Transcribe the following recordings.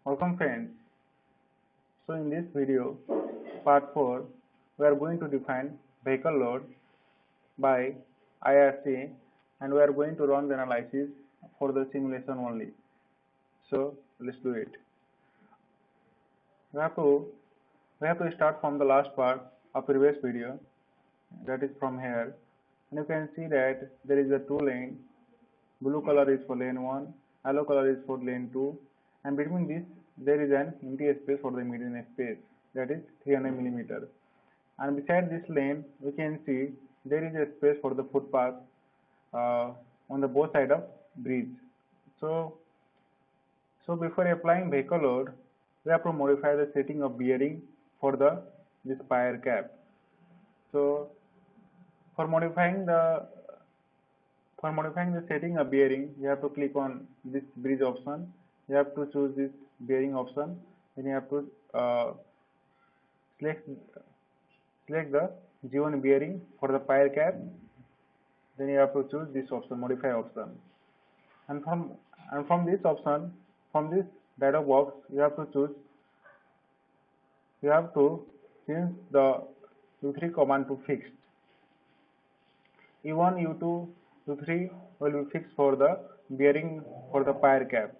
Welcome friends. So in this video, part 4, we are going to define vehicle load by IRC and we are going to run the analysis for the simulation only. So let's do it. We have to start from the last part of previous video, that is from here, and you can see that there is a two lane. Blue color is for lane 1, yellow color is for lane 2, and between this there is an empty space for the median space, that is 300 millimeter. And beside this lane we can see there is a space for the footpath on the both side of bridge. So before applying vehicle load, we have to modify the setting of bearing for this fire cap. So for modifying the setting of bearing, you have to click on this bridge option. You have to choose this bearing option. Then you have to select the G1 bearing for the fire cap. Then you have to choose this option, modify option. And from this option, from this dialog box, you have to choose. You have to change the U3 command to fixed. U1, U2, U3 will be fixed for the bearing for the fire cap.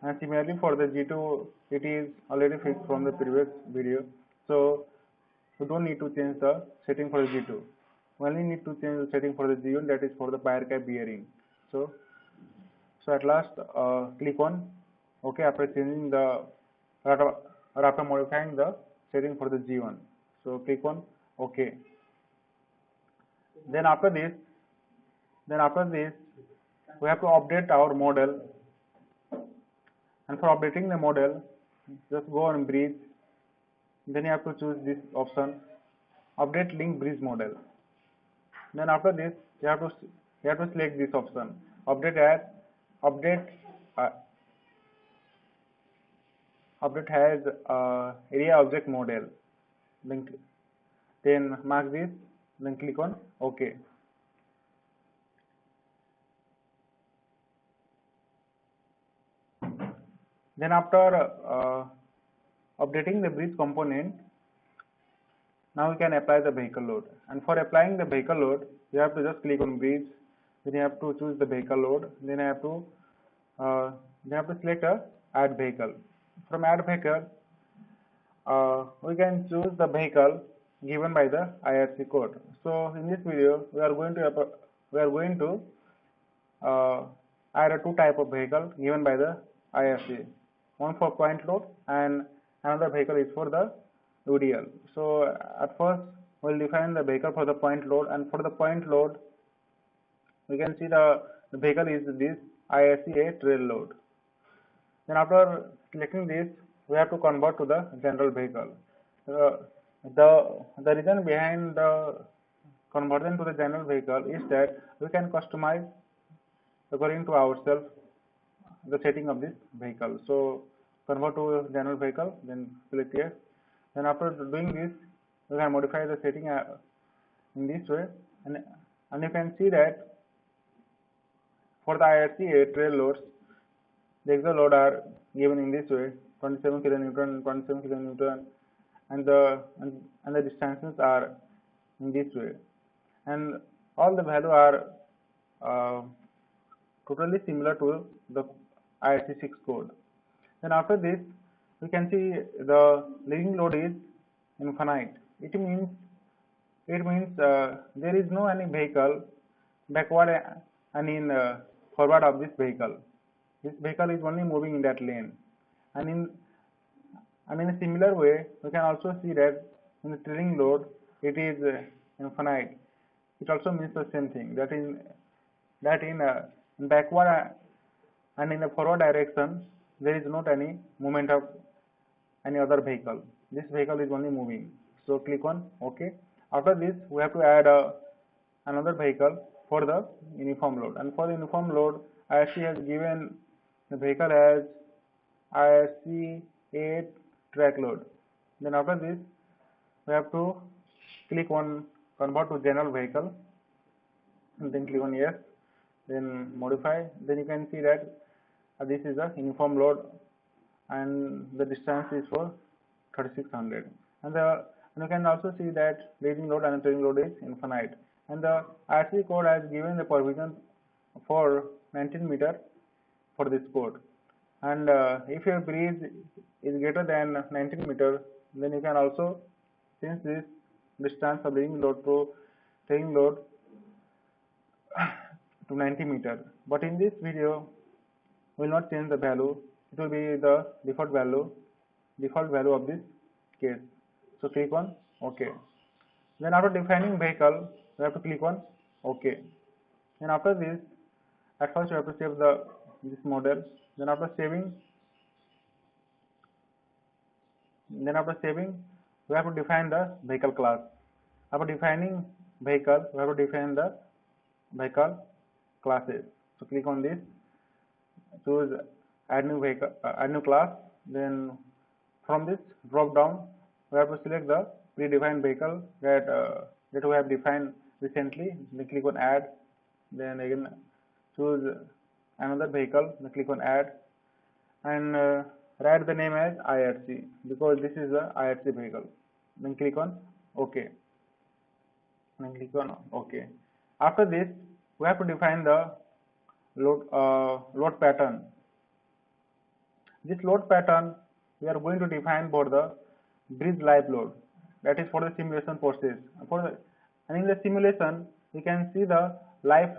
And similarly for the G2, it is already fixed from the previous video. So you don't need to change the setting for the G2. You only need to change the setting for the G1, that is for the fire cap bearing. So at last click on OK after changing the or after modifying the setting for the G1. So click on OK. Then after this we have to update our model, and for updating the model just go on bridge. Then you have to choose this option, update link bridge model. Then after this you have to select this option, update has area object model. Then mark this, then click on OK. Then after updating the bridge component, now we can apply the vehicle load. And for applying the vehicle load, you have to just click on bridge. Then you have to choose the vehicle load. Then you have to select a add vehicle. From add vehicle, we can choose the vehicle given by the IRC code. So in this video, we are going to add a two type of vehicle given by the IRC. One for point load and another vehicle is for the UDL. So at first we'll define the vehicle for the point load, and for the point load we can see the vehicle is this IRC trail load. Then after selecting this, we have to convert to the general vehicle. The reason behind the conversion to the general vehicle is that we can customize according to ourselves the setting of this vehicle. So convert to general vehicle, then select yes. Then after doing this, we can modify the setting in this way, and you can see that for the IRC trail loads, the exhaust load are given in this way, 27 kN, 27 kN, and the distances are in this way, and all the value are totally similar to the IRC6 code. Then after this, we can see the leading load is infinite. It means there is no any vehicle backward and in forward of this vehicle. This vehicle is only moving in that lane. And in a similar way, we can also see that in the trailing load it is infinite. It also means the same thing, that in backward and in the forward direction there is not any movement of any other vehicle. This vehicle is only moving. So click on OK. After this, we have to add another vehicle for the uniform load. And for the uniform load, IRC has given the vehicle as IRC8 track load. Then after this, we have to click on convert to general vehicle, and then click on yes. Then modify. Then you can see that this is a uniform load and the distance is for 3600. And you can also see that leading load and trailing load is infinite. And the IRC code has given the provision for 19 meter for this code. And if your bridge is greater than 19 meter, then you can also change this distance of leading load to trailing load to 90 meter. But in this video, we will not change the value. It will be the default value of this case. So click on OK. Then after defining vehicle, we have to click on OK. And after this, at first you have to save this model. Then after saving, we have to define the vehicle class. After defining vehicle, we have to define the vehicle classes. So click on this, choose add new vehicle, add new class. Then from this drop down, we have to select the predefined vehicle that we have defined recently. Then click on add. Then again choose another vehicle. Then click on add, and write the name as IRC because this is the IRC vehicle. Then click on OK. Then click on OK. After this, we have to define the load pattern. This load pattern we are going to define for the bridge live load, that is for the simulation process. And in the simulation, you can see the live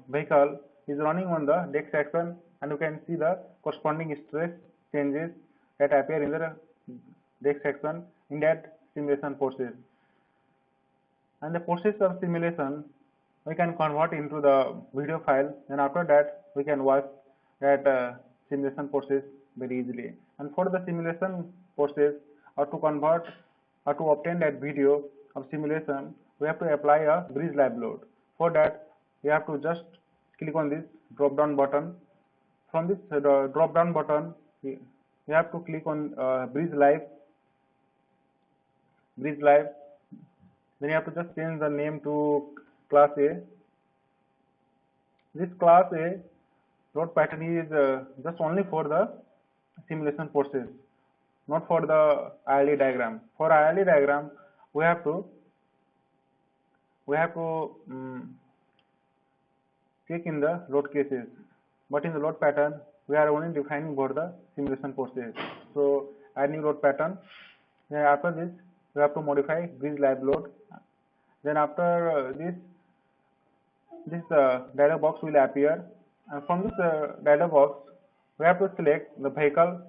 vehicle is running on the deck section, and you can see the corresponding stress changes that appear in the deck section in that simulation process. And the process of simulation we can convert into the video file, and after that we can watch that simulation process very easily. And for the simulation process, or to convert or to obtain that video of simulation, we have to apply a bridge live load. For that, we have to just click on this drop down button. From this drop down button, we have to click on bridge live. Then you have to just change the name to class A. This class A load pattern is just only for the simulation process, not for the ILD diagram. For ILD diagram, we have to click in the load cases, but in the load pattern we are only defining for the simulation process. So add new load pattern. Then after this, we have to modify bridge live load. Then after this dialog box will appear, and from this dialog box we have to select the vehicle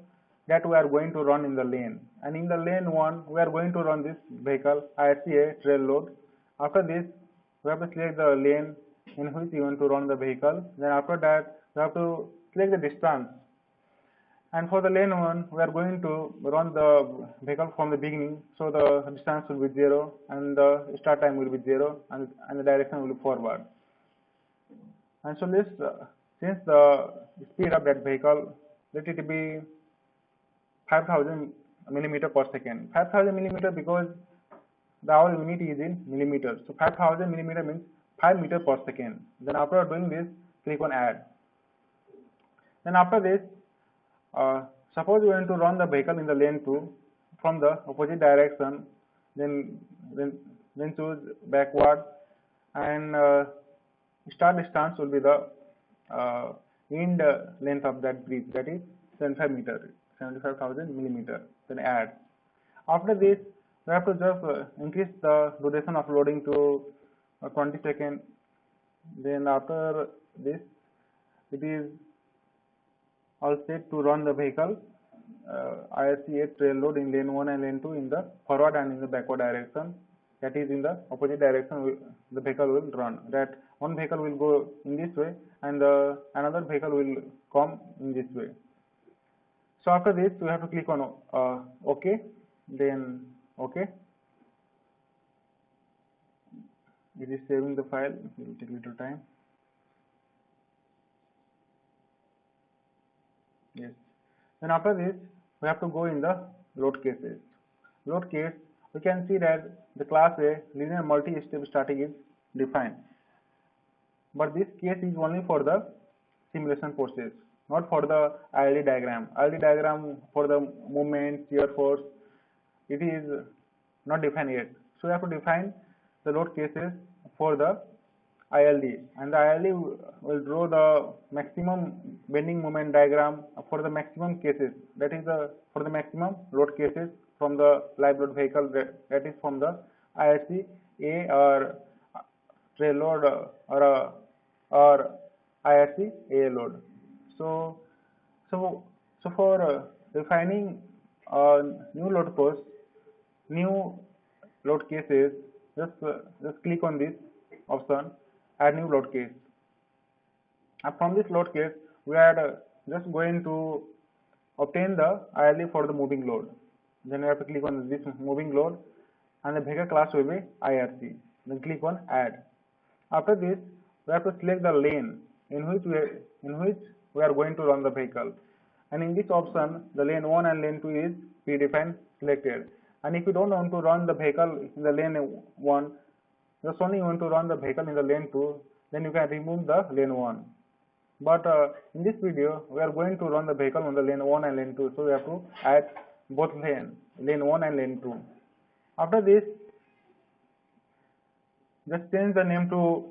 that we are going to run in the lane. And in the lane 1, we are going to run this vehicle IRC trail load. After this, we have to select the lane in which you want to run the vehicle. Then after that, we have to select the distance. And for the lane 1, we are going to run the vehicle from the beginning, so the distance will be 0 and the start time will be 0, and the direction will be forward. And so let's since the speed of that vehicle, let it be 5000 millimeter per second. 5000 millimeter because our unit is in millimeters. So 5000 millimeter means 5 meter per second. Then after doing this, click on add. Then after this, suppose you want to run the vehicle in the lane 2 from the opposite direction. Then choose backward, and start distance will be the end length of that bridge, that is 75 meter, 75,000 millimeter. Then add. After this, we have to just increase the duration of loading to 20 seconds. Then after this, it is all set to run the vehicle IRC trail load in lane 1 and lane 2 in the forward and in the backward direction. That is in the opposite direction the vehicle will run. That one vehicle will go in this way and another vehicle will come in this way. So after this, we have to click on OK. Then OK. It is saving the file. It will take a little time. Yes. Then after this, we have to go in the load cases. Load case, we can see that the class A linear multi-step static is defined, but this case is only for the simulation process. not for the ILD diagram. ILD diagram for the movement, shear force, it is not defined yet. So we have to define the load cases for the ILD, and the ILD will draw the maximum bending moment diagram for the maximum cases, that is for the maximum load cases from the live load vehicle, that is from the IRC A or trail load or IRC A load. So for defining new load post, new load cases, just click on this option, add new load case. And from this load case, we are just going to obtain the ILD for the moving load. Then we have to click on this moving load, and the vehicle class will be IRC. Then click on add. After this, we have to select the lane in which we are going to run the vehicle. And in this option, the lane 1 and lane 2 is predefined selected. And if you don't want to run the vehicle in the lane 1, just only you want to run the vehicle in the lane 2, then you can remove the lane 1. But in this video, we are going to run the vehicle on the lane 1 and lane 2, so we have to add both lane 1 and lane 2. After this, just change the name to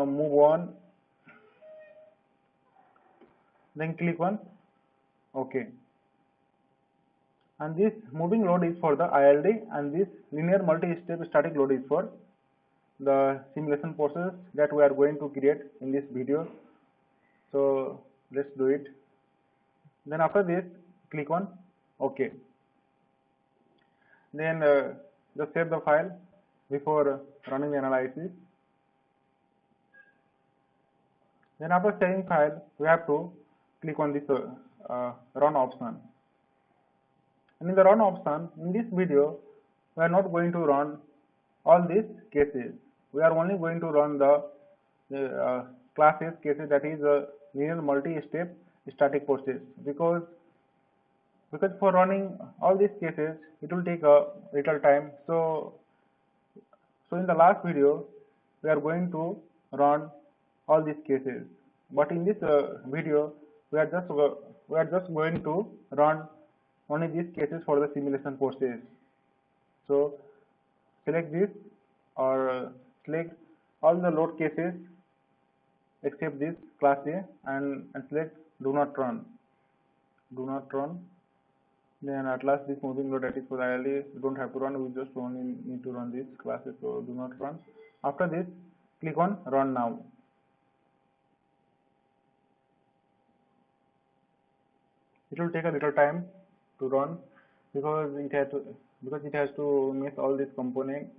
move on, then click on OK. And this moving load is for the ILD, and this linear multi-step static load is for the simulation process that we are going to create in this video. So let's do it. Then after this, click on OK. Then just save the file before running the analysis. Then after saving file, we have to click on this run option. And in the run option, in this video, we are not going to run all these cases. We are only going to run the class S cases, that is linear multi-step static process, because for running all these cases, it will take a little time. So in the last video, we are going to run all these cases, but in this video, we are just going to run only these cases for the simulation process. So select this, or select all the load cases except this class A, and select do not run. Then at last, this moving load, that is for the ILD, you don't have to run, we just only need to run these classes, so do not run. After this, click on run now. It will take a little time to run because it has to miss all these components.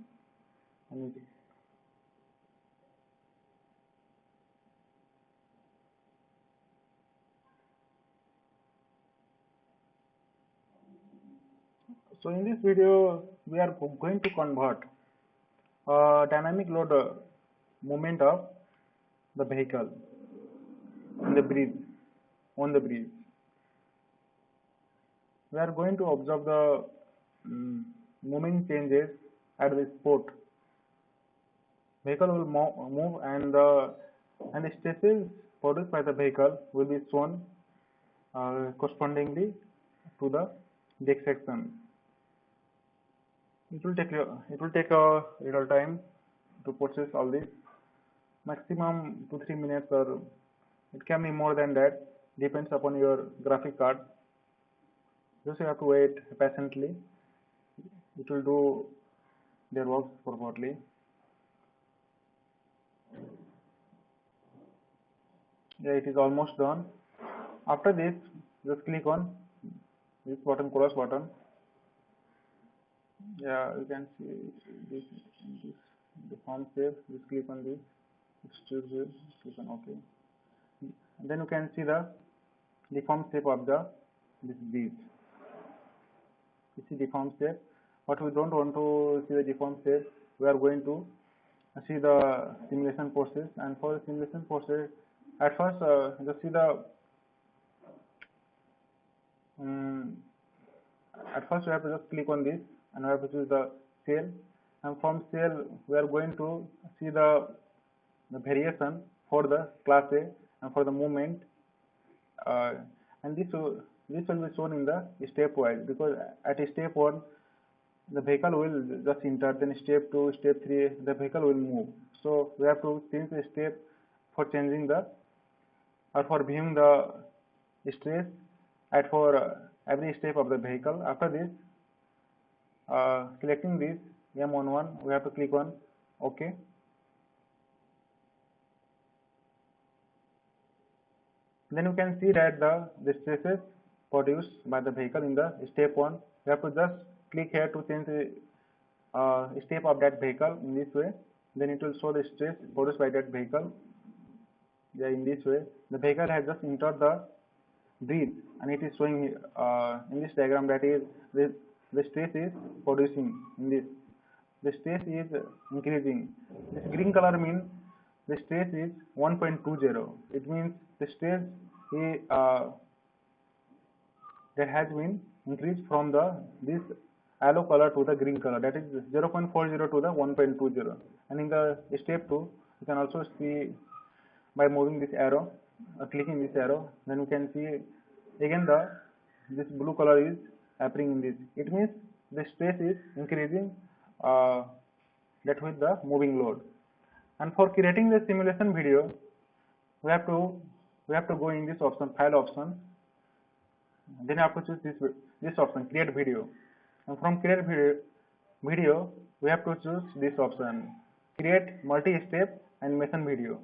So in this video, we are going to convert dynamic load movement of the vehicle on the bridge. We are going to observe the moving changes at the spot. Vehicle will move, and the stresses produced by the vehicle will be shown correspondingly to the deck section. It will take a little time to process all this, maximum 2-3 minutes, or it can be more than that, depends upon your graphic card. Just you have to wait patiently. It will do their work properly. Yeah, it is almost done. After this, just click on this button, cross button. Yeah, you can see this deform shape. Just click on this, extrude shape, click on OK. And then you can see the deform shape of this bridge. You see deform shape, but we don't want to see the deform shape. We are going to see the simulation process, and for the simulation process, at first just see the at first we have to just click on this, and we have to choose the cell, and from cell we are going to see the variation for the class A and for the movement. and this will be shown in the stepwise, because at step 1 the vehicle will just enter, then step 2, step 3 the vehicle will move. So we have to change the step for changing the or for viewing the stress at for every step of the vehicle. After this, selecting this M11, we have to click on OK. Then you can see that the stresses produced by the vehicle in the step 1. You have to just click here to change the step of that vehicle in this way. Then it will show the stress produced by that vehicle. Yeah, in this way, the vehicle has just entered the breathe, and it is showing in this diagram that is the stress is producing in this. The stress is increasing. This green color means the stress is 1.20. It means the stress is, that has been increased from this yellow color to the green color, that is 0.40 to the 1.20. And in the step 2, you can also see by moving this arrow, clicking this arrow, then you can see again this blue color is appearing in this. It means the stress is increasing that with the moving load. And for creating the simulation video, we have to go in this option, file option. Then you have to choose this option, create video. And from create video, we have to choose this option, create multi-step animation video.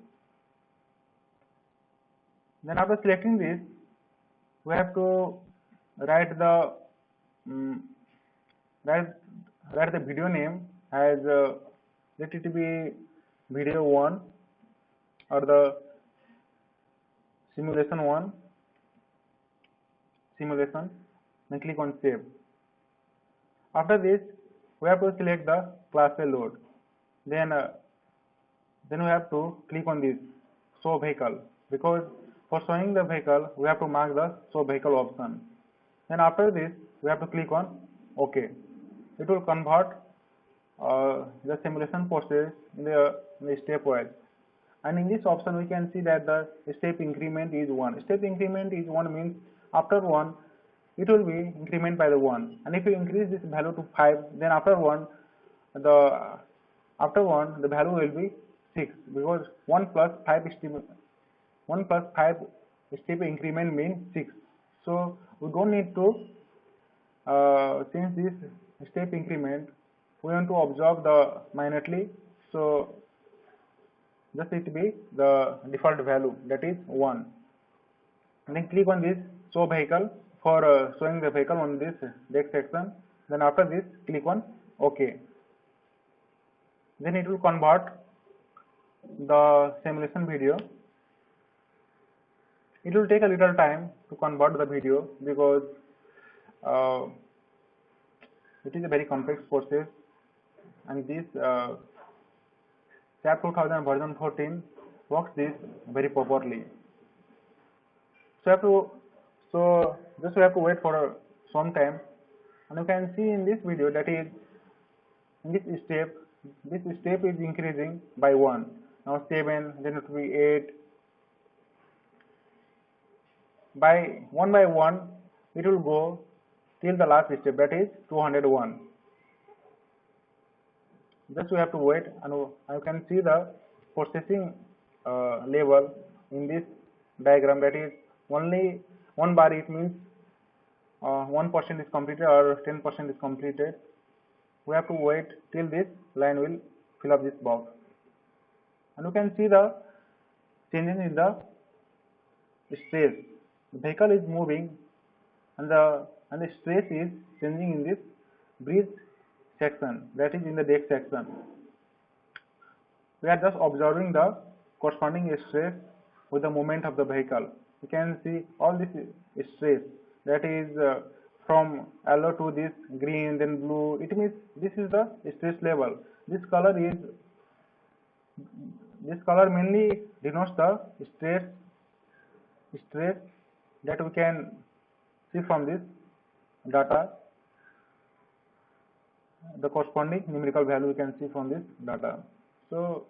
Then after selecting this, we have to write the video name as let it be video 1 or the simulation 1 simulation, then click on save. After this, we have to select the class A load. Then we have to click on this show vehicle, because for showing the vehicle we have to mark the show vehicle option. Then after this, we have to click on OK. It will convert the simulation process in the stepwise. And in this option, we can see that the step increment is 1. Step increment is 1 means after 1, it will be increment by the 1. And if you increase this value to 5, then after 1, the value will be 6, because 1 plus 5 step increment means 6. So we don't need to change this step increment. We want to observe the minutely, so just it be the default value, that is 1. And then click on this show vehicle for showing the vehicle on this deck section. Then after this, click on OK. Then it will convert the simulation video. It will take a little time to convert the video, because it is a very complex process, and this SAP 2000 version 14 works this very properly. So just we have to wait for some time, and you can see in this video that is in this step is increasing by 1. Now 7, then it will be 8. By one, it will go till the last step, that is 201. Just we have to wait, and you can see the processing level in this diagram, that is only 1 bar. It means 1% is completed or 10% is completed. We have to wait till this line will fill up this box, and you can see the changes in the stress. The vehicle is moving, and the stress is changing in this breathe section, that is in the deck section. We are just observing the corresponding stress with the movement of the vehicle. You can see all this stress, that is from yellow to this green, then blue. It means this is the stress level. This color mainly denotes the stress that we can see from this data. The corresponding numerical value we can see from this data. So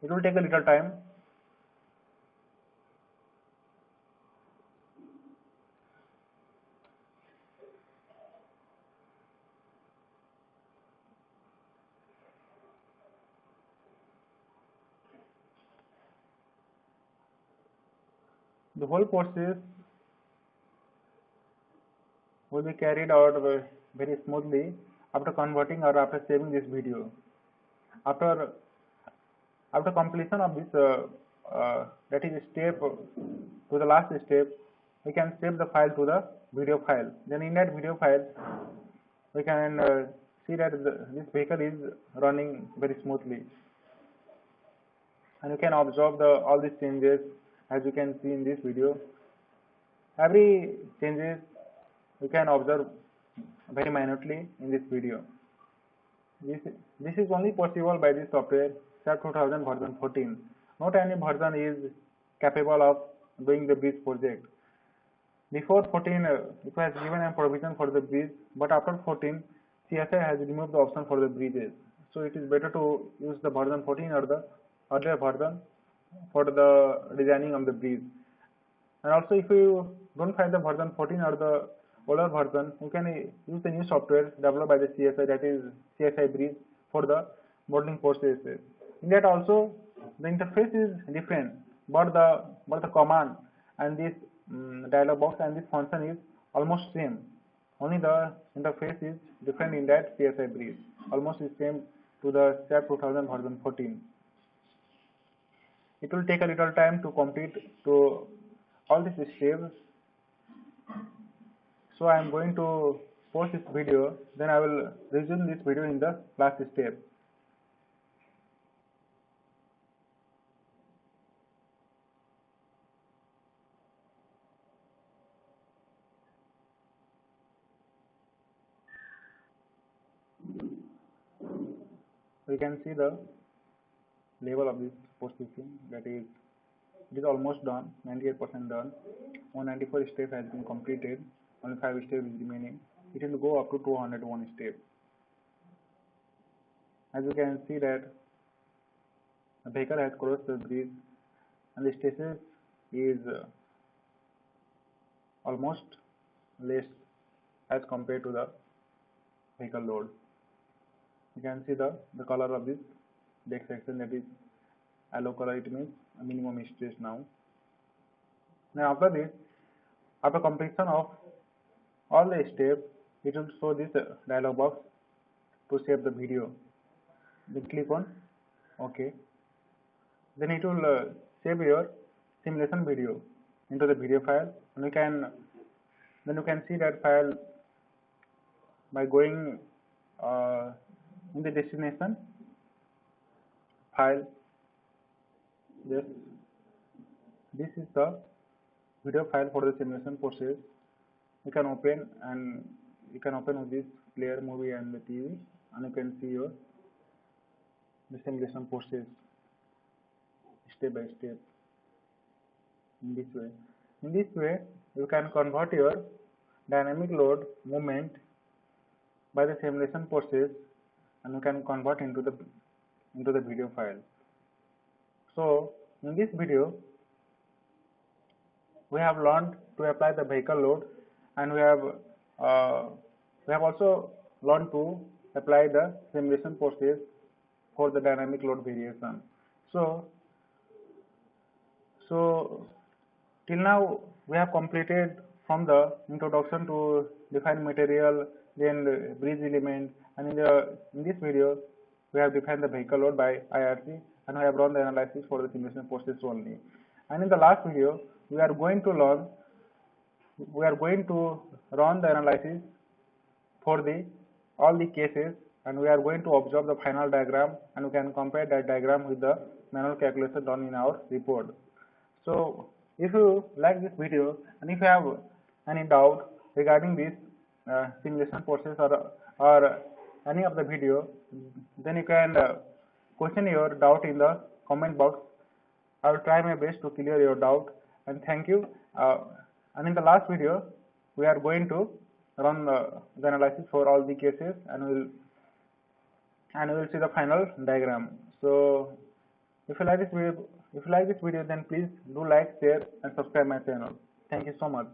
it will take a little time. The whole process will be carried out very smoothly after converting or after saving this video. After completion of this that is step to the last step, we can save the file to the video file. Then in that video file we can see that this vehicle is running very smoothly, and you can observe all these changes as you can see in this video. Every changes you can observe very minutely in this video. This is only possible by this software SAP 2000 version 14. Not any version is capable of doing the bridge project. Before 14, it was given a provision for the bridge, but after 14, CSI has removed the option for the bridges. So it is better to use the version 14 or the earlier version for the designing of the bridge. And also, if you don't find the version 14 or the older version, you can use the new software developed by the CSI, that is CSI Bridge, for the modeling processes. In that also, the interface is different, but the command and this dialog box and this function is almost same. Only the interface is different in that CSI Bridge, almost the same to the SAP 2000 version 14. It will take a little time to complete to all these steps. So I am going to pause this video, then I will resume this video in the last step. We can see the level of this processing, that is, it is almost done, 98% done. 194 steps has been completed, only 5 steps is remaining. It will go up to 201 steps. As you can see that the vehicle has crossed the bridge and the status is almost less as compared to the vehicle load. You can see the color of this deck section, that is yellow color, it means a minimum stress now. Now after this, after completion of all the steps, it will show this dialog box to save the video. Then click on OK. Then it will save your simulation video into the video file, and you can see that file by going in the destination file. Yes, this is the video file for the simulation process. You can open with this player, movie and the TV, and you can see the simulation process step by step in this way. In this way, you can convert your dynamic load movement by the simulation process, and you can convert into the video file. So in this video, we have learned to apply the vehicle load, and we have also learned to apply the simulation process for the dynamic load variation. So till now we have completed from the introduction to define material, then the bridge element, and in this video we have defined the vehicle load by IRC, and we have run the analysis for the simulation process only. And in the last video, we are going to run the analysis for all the cases, and we are going to observe the final diagram, and we can compare that diagram with the manual calculation done in our report. So if you like this video, and if you have any doubt regarding this simulation process or any of the video, then you can question your doubt in the comment box. I will try my best to clear your doubt, and thank you. And in the last video, we are going to run the analysis for all the cases, and we will see the final diagram. So if you like this video, then please do like, share, and subscribe my channel. Thank you so much.